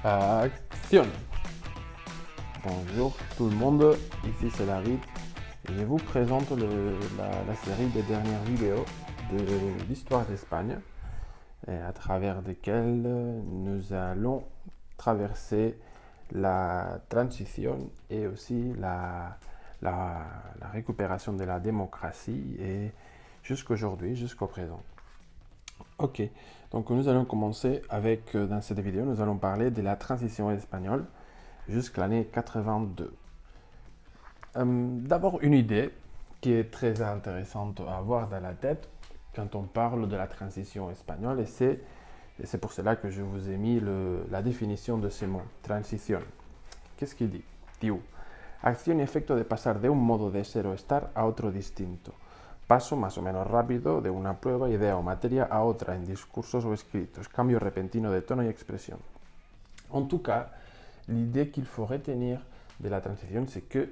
Action. Bonjour tout le monde, ici c'est David et je vous présente la série des dernières vidéos de l'histoire d'Espagne et à travers desquelles nous allons traverser la transition et aussi la récupération de la démocratie et jusqu'aujourd'hui, jusqu'au présent. Ok, donc nous allons commencer avec, dans cette vidéo, nous allons parler de la transition espagnole jusqu'à l'année 82. D'abord, une idée qui est très intéressante à avoir dans la tête quand on parle de la transition espagnole, et c'est pour cela que je vous ai mis la définition de ce mot, transición. Qu'est-ce qu'il dit? Diu, acción y efecto de pasar de un modo de ser o estar a otro distinto. Paso más o menos rápido de una prueba, idea o materia a otra en discursos o escritos. Cambio repentino de tono y expresión. En tout cas, l'idée qu'il faut retenir de la transition, c'est que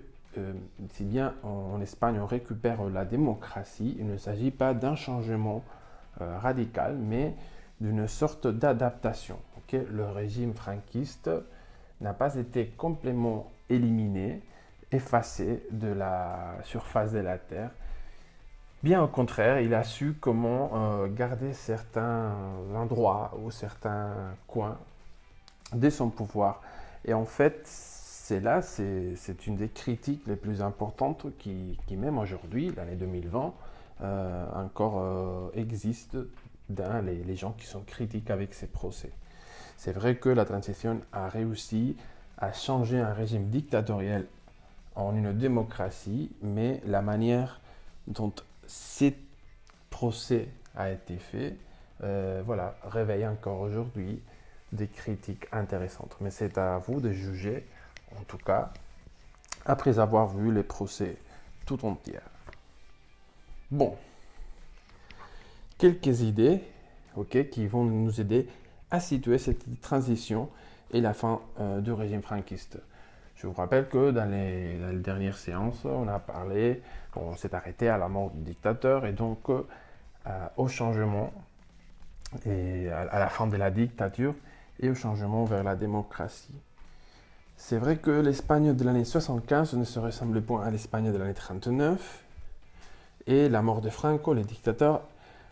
si bien en Espagne on récupère la démocratie, il ne s'agit pas d'un changement radical, mais d'une sorte d'adaptation. Okay? Le régime franquiste n'a pas été complètement éliminé, effacé de la surface de la terre. Bien au contraire, il a su comment garder certains endroits ou certains coins de son pouvoir. Et en fait, c'est une des critiques les plus importantes qui même aujourd'hui, l'année 2020, encore existe dans les gens qui sont critiques avec ces procès. C'est vrai que la transition a réussi à changer un régime dictatorial en une démocratie, mais la manière dont ces procès a été fait, voilà, réveille encore aujourd'hui des critiques intéressantes. Mais c'est à vous de juger, en tout cas, après avoir vu les procès tout entiers. Bon, quelques idées, ok, qui vont nous aider à situer cette transition et la fin du régime franquiste. Je vous rappelle que dans les dernières séances, on s'est arrêté à la mort du dictateur et donc au changement et à la fin de la dictature et au changement vers la démocratie. C'est vrai que l'Espagne de l'année 75 ne se ressemble point à l'Espagne de l'année 39 et la mort de Franco, le dictateur,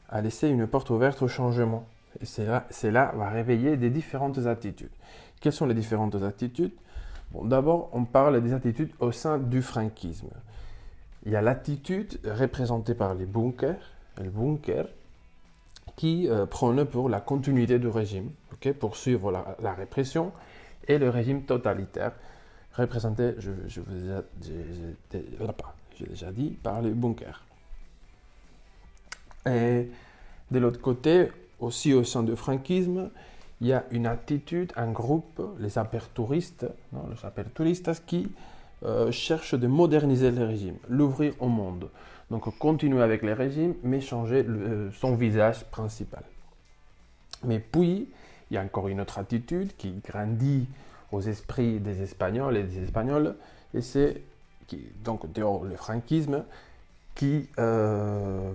a laissé une porte ouverte au changement. Et cela va réveiller des différentes attitudes. Quelles sont les différentes attitudes? Bon, d'abord, on parle des attitudes au sein du franquisme. Il y a l'attitude représentée par les bunkers, le bunker, qui prône pour la continuité du régime, okay, pour suivre la répression, et le régime totalitaire, représenté, j'ai déjà dit, par les bunkers. Et de l'autre côté, aussi au sein du franquisme, il y a une attitude, un groupe, les aperturistes, qui cherchent de moderniser le régime, l'ouvrir au monde. Donc continuer avec le régime, mais changer son visage principal. Mais puis, il y a encore une autre attitude qui grandit aux esprits des Espagnols et des Espagnoles, et c'est donc le franquisme qui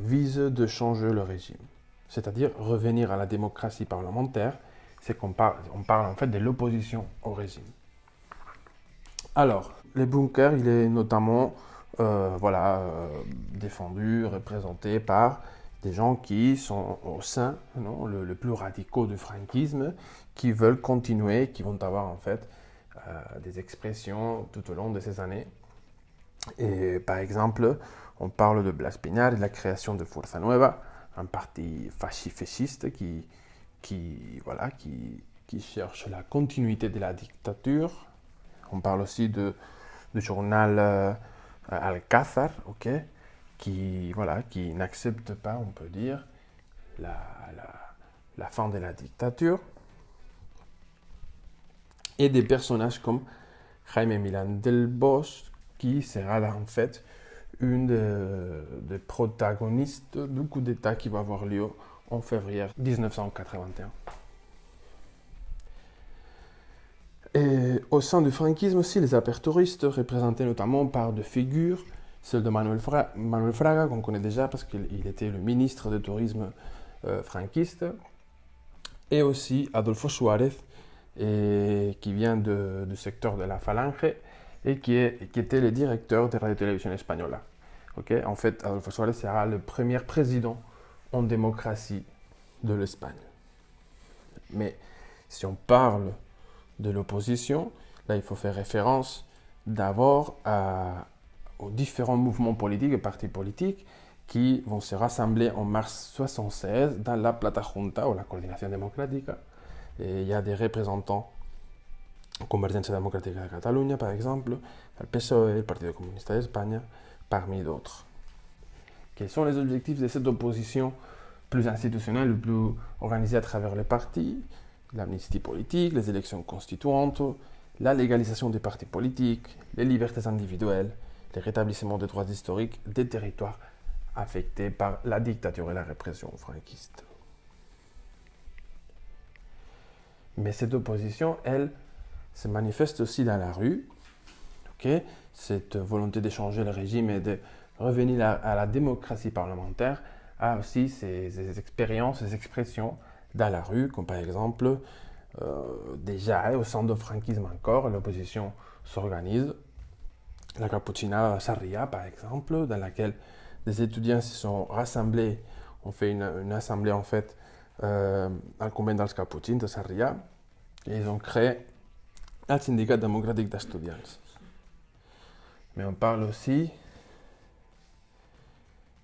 vise de changer le régime, c'est-à-dire revenir à la démocratie parlementaire. C'est qu'on parle en fait de l'opposition au régime. Alors, les bunkers, il est notamment défendu, représenté par des gens qui sont au sein, le plus radicaux du franquisme, qui veulent continuer, qui vont avoir en fait des expressions tout au long de ces années. Et par exemple, on parle de Blas Piñar et de la création de Fuerza Nueva, un parti fasciste qui cherche la continuité de la dictature. On parle aussi du journal Alcázar, okay, qui n'accepte pas, on peut dire, la fin de la dictature. Et des personnages comme Jaime Milán del Bosch, qui sera en fait une des protagonistes du coup d'État qui va avoir lieu en février 1981. Et au sein du franquisme aussi, les aperturistes, représentés notamment par deux figures, celle de Manuel Fraga, qu'on connaît déjà parce qu'il était le ministre du tourisme franquiste, et aussi Adolfo Suárez, et qui vient du secteur de la Falange et qui était le directeur de Radio-Télévision Española. Okay? En fait, Adolfo Suárez sera le premier président en démocratie de l'Espagne. Mais si on parle de l'opposition, là il faut faire référence d'abord aux différents mouvements politiques et partis politiques qui vont se rassembler en mars 1976 dans la Plata Junta ou la Coordination démocratique. Et il y a des représentants Convergencia Democrática de Catalunya, par exemple, le PSOE, le Partido Comunista d'Espagne, parmi d'autres. Quels sont les objectifs de cette opposition plus institutionnelle, plus organisée à travers les partis? L'amnistie politique, les élections constituantes, la légalisation des partis politiques, les libertés individuelles, le rétablissement des droits historiques des territoires affectés par la dictature et la répression franquiste. Mais cette opposition, elle, se manifeste aussi dans la rue. Okay? Cette volonté de changer le régime et de revenir à la démocratie parlementaire a aussi ses expériences, ses expressions dans la rue, comme par exemple, déjà au sein du franquisme encore, l'opposition s'organise. La Cappuccina Sarria, par exemple, dans laquelle des étudiants se sont rassemblés, ont fait une assemblée en fait al convent dels Cappuccins de Sarria, et ils ont créé le syndicat démocratique d'estudiants. Mais on parle aussi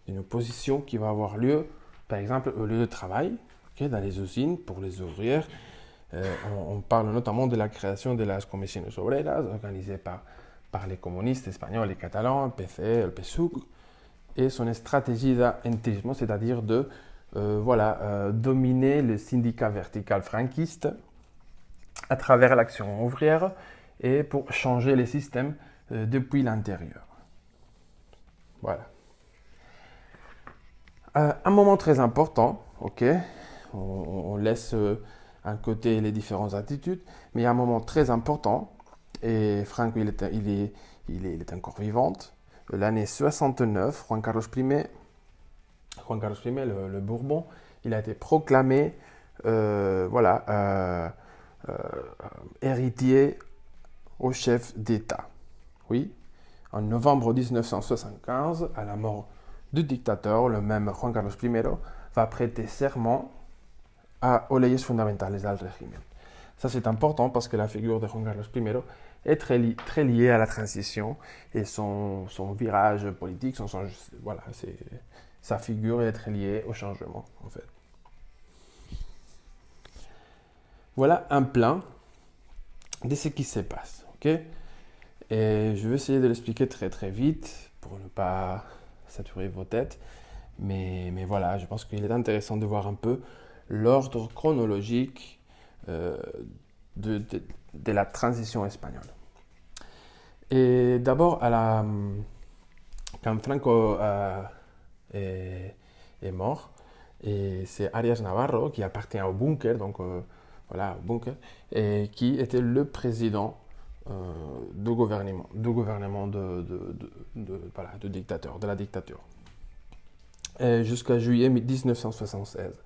d'une opposition qui va avoir lieu, par exemple, au lieu de travail, okay, dans les usines pour les ouvrières. On parle notamment de la création de las comisiones obreras, organisée par les communistes espagnols et catalans, le PC, le PSUC, et son stratégie d'entrisme, c'est-à-dire de dominer le syndicat vertical franquiste à travers l'action ouvrière et pour changer les systèmes depuis l'intérieur. Voilà. Un moment très important, ok, on laisse à côté les différentes attitudes, mais il y a un moment très important, et Franco il est encore vivant. L'année 69, Juan Carlos I, le Bourbon, il a été proclamé héritier au chef d'État. Oui, en novembre 1975, à la mort du dictateur, le même Juan Carlos I va prêter serment aux leyes fundamentales del régimen. Ça c'est important parce que la figure de Juan Carlos I est très liée à la transition et son virage politique, sa figure est très liée au changement en fait. Voilà un plan de ce qui se passe, ok? Et je vais essayer de l'expliquer très très vite pour ne pas saturer vos têtes, mais voilà, je pense qu'il est intéressant de voir un peu l'ordre chronologique de la transition espagnole. Et d'abord, quand Franco est mort, et c'est Arias Navarro qui appartient au bunker, et qui était le président du gouvernement de dictateur, de la dictature. Jusqu'à juillet 1976.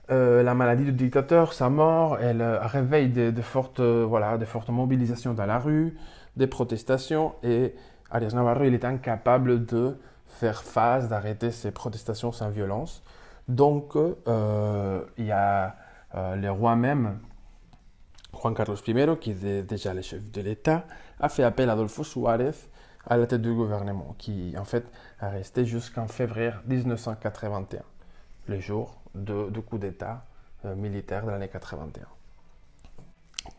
La maladie du dictateur, sa mort, elle réveille de fortes mobilisations dans la rue, des protestations, et Arias Navarro il est incapable de faire face, d'arrêter ces protestations sans violence. Donc, il y a le roi même, Juan Carlos I, qui est déjà le chef de l'État, a fait appel à Adolfo Suárez à la tête du gouvernement, qui en fait a resté jusqu'en février 1981, le jour du coup d'État militaire de l'année 81.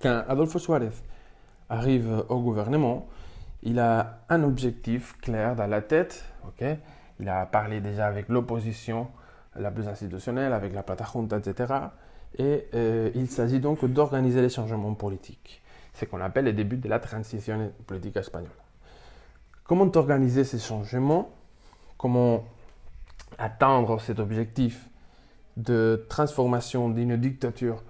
Quand Adolfo Suárez arrive au gouvernement, il a un objectif clair dans la tête. Okay? Il a parlé déjà avec l'opposition la plus institutionnelle, avec la Plata Junta, etc. Et il s'agit donc d'organiser les changements politiques. C'est ce qu'on appelle le début de la transition politique espagnole. Comment organiser ces changements? Comment atteindre cet objectif de transformation d'une dictature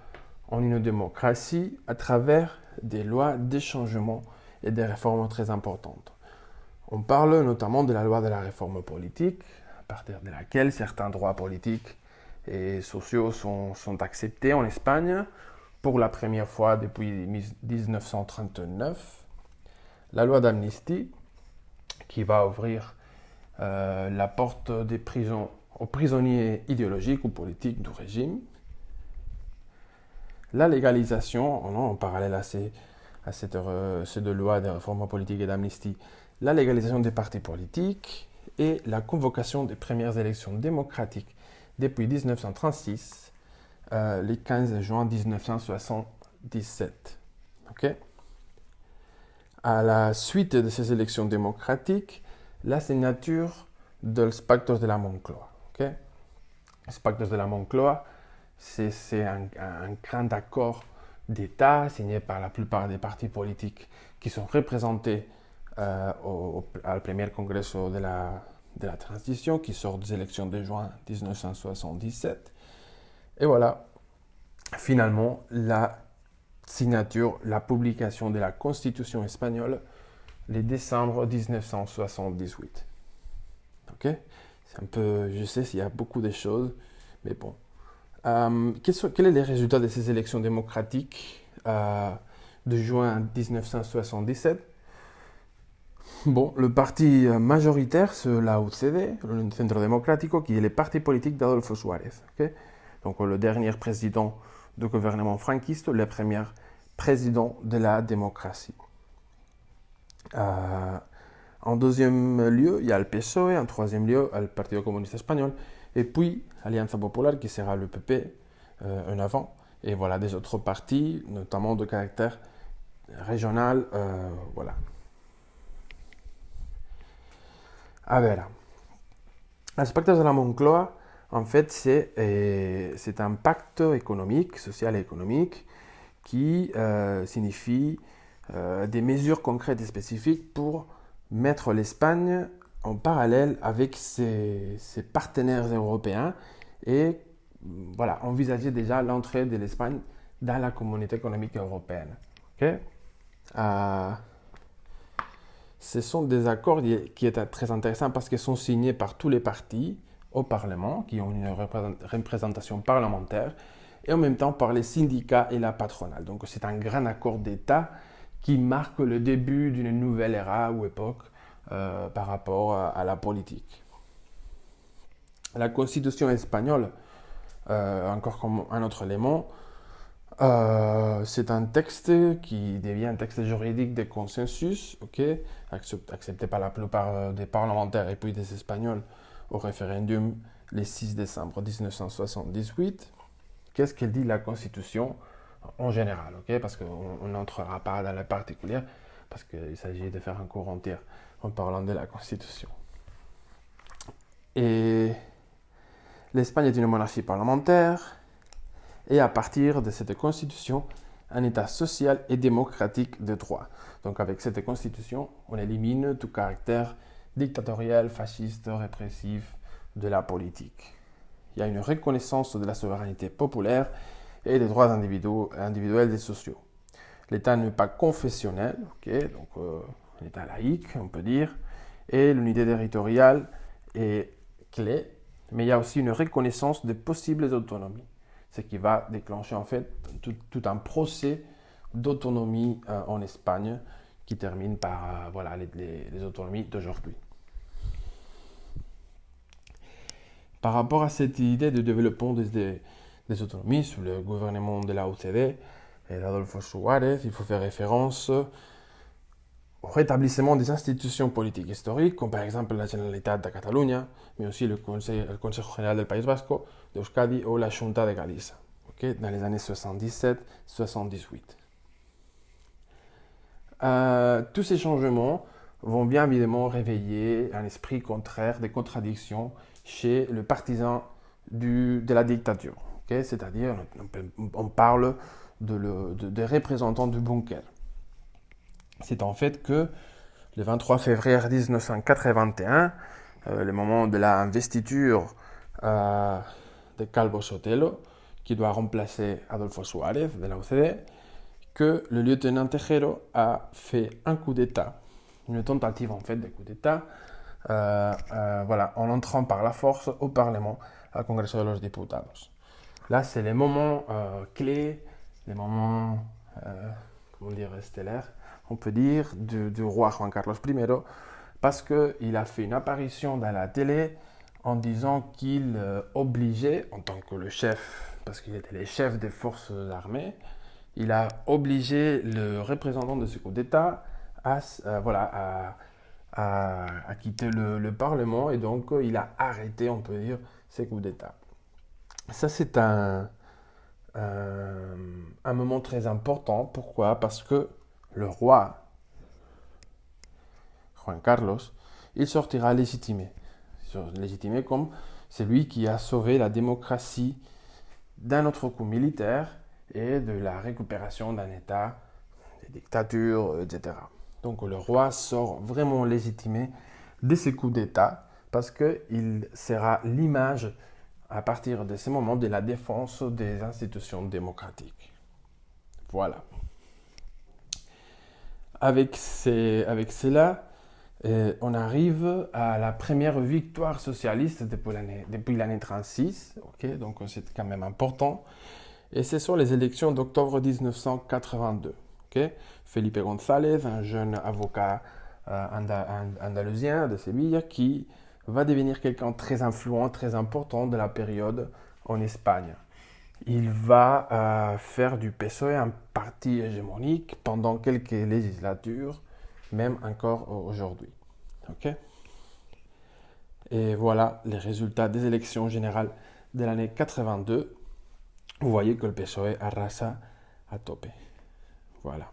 en une démocratie à travers des lois, des changements et des réformes très importantes? On parle notamment de la loi de la réforme politique, à partir de laquelle certains droits politiques et sociaux sont acceptés en Espagne, pour la première fois depuis 1939, la loi d'amnistie qui va ouvrir la porte des prisons aux prisonniers idéologiques ou politiques du régime. La légalisation, en parallèle à ces deux lois de réforme politique et d'amnistie, la légalisation des partis politiques et la convocation des premières élections démocratiques depuis 1936, le 15 juin 1977. Okay? À la suite de ces élections démocratiques, la signature del Pactos de la Moncloa. Okay? Le Pactos de la Moncloa, c'est un grand accord d'État signé par la plupart des partis politiques qui sont représentés au premier congrès de la transition qui sort des élections de juin 1977. Et voilà, finalement, la signature, la publication de la Constitution espagnole le décembre 1978. Ok? C'est un peu, je sais s'il y a beaucoup de choses, mais bon. Quels sont les résultats de ces élections démocratiques de juin 1977? Bon, le parti majoritaire, c'est la UCD, le Centro Democrático, qui est le parti politique d'Adolfo Suárez. Okay? Donc le dernier président du gouvernement franquiste, le premier président de la démocratie. En deuxième lieu, il y a le PSOE, en troisième lieu, le Partido Comunista Espagnol, et puis Alianza Popular, qui sera le PP en avant, et voilà, des autres partis, notamment de caractère régional, voilà. A ver, los pactos de la Moncloa, en fait, c'est un pacte économique, social et économique, qui signifie des mesures concrètes et spécifiques pour mettre l'Espagne en parallèle avec ses partenaires européens et voilà, envisager déjà l'entrée de l'Espagne dans la communauté économique européenne. Okay? Ce sont des accords qui sont très intéressants parce qu'ils sont signés par tous les partis au Parlement, qui ont une représentation parlementaire, et en même temps par les syndicats et la patronale. Donc c'est un grand accord d'État qui marque le début d'une nouvelle ère ou époque par rapport à la politique. La Constitution espagnole, encore comme un autre élément, c'est un texte qui devient un texte juridique de consensus, okay, accepté par la plupart des parlementaires et puis des Espagnols au référendum le 6 décembre 1978. Qu'est-ce qu'elle dit la Constitution en général, okay, parce qu'on n'entrera pas dans les particuliers, parce qu'il s'agit de faire un cours entier en parlant de la Constitution. Et l'Espagne est une monarchie parlementaire, et à partir de cette constitution, un État social et démocratique de droit. Donc avec cette constitution, on élimine tout caractère dictatorial, fasciste, répressif de la politique. Il y a une reconnaissance de la souveraineté populaire et des droits individuels et sociaux. L'État n'est pas confessionnel, okay, donc un État laïque, on peut dire, et l'unité territoriale est clé, mais il y a aussi une reconnaissance de possibles autonomies, ce qui va déclencher en fait tout un procès d'autonomie en Espagne qui termine par voilà, les autonomies d'aujourd'hui. Par rapport à cette idée de développement des autonomies sous le gouvernement de la OCDE et d'Adolfo Suárez, il faut faire référence au rétablissement des institutions politiques historiques, comme par exemple la Generalitat de Catalunya, mais aussi le Consejo General del País Vasco, d'Euskadi ou la Junta de Galicia, okay, dans les années 77-78. Tous ces changements vont bien évidemment réveiller un esprit contraire, des contradictions chez le partisan de la dictature. Okay? C'est-à-dire, on parle des représentants du bunker. C'est en fait que le 23 février 1981, le moment de la investiture de Calvo Sotelo, qui doit remplacer Adolfo Suárez de la OCDE, que le lieutenant Tejero a fait un coup d'État, une tentative en fait de coup d'État, voilà, en entrant par la force au Parlement, au Congreso de los Diputados. Là, c'est le moment clé, les moments, comment dire, stellaires, on peut dire, du roi Juan Carlos I, parce qu'il a fait une apparition dans la télé en disant qu'il obligeait, en tant que le chef, parce qu'il était le chef des forces armées, il a obligé le représentant de ce coup d'État à quitter le Parlement, et donc il a arrêté, on peut dire, ces coups d'État. Ça, c'est un moment très important. Pourquoi? Parce que le roi, Juan Carlos, il sortira légitimé. Légitimé comme celui qui a sauvé la démocratie d'un autre coup militaire et de la récupération d'un État, des dictatures, etc. Donc le roi sort vraiment légitimé de ces coups d'État parce qu'il sera l'image à partir de ce moment de la défense des institutions démocratiques. Voilà. Avec cela, on arrive à la première victoire socialiste depuis l'année 36, okay? Donc c'est quand même important. Et ce sont les élections d'octobre 1982. Okay? Felipe González, un jeune avocat andalusien de Séville, qui va devenir quelqu'un de très influent, très important de la période en Espagne. Il va faire du PSOE un parti hégémonique pendant quelques législatures, même encore aujourd'hui. Okay? Et voilà les résultats des élections générales de l'année 82. Vous voyez que le PSOE arrasa à tope. Voilà.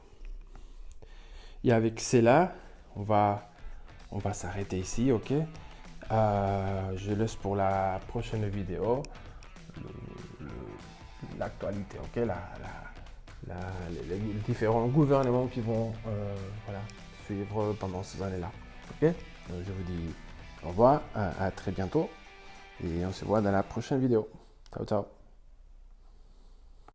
Et avec cela, on va s'arrêter ici, ok? Je laisse pour la prochaine vidéo l'actualité, ok? Les différents gouvernements qui vont suivre pendant ces années-là, ok? Donc, je vous dis au revoir, à très bientôt et on se voit dans la prochaine vidéo. Ciao, ciao.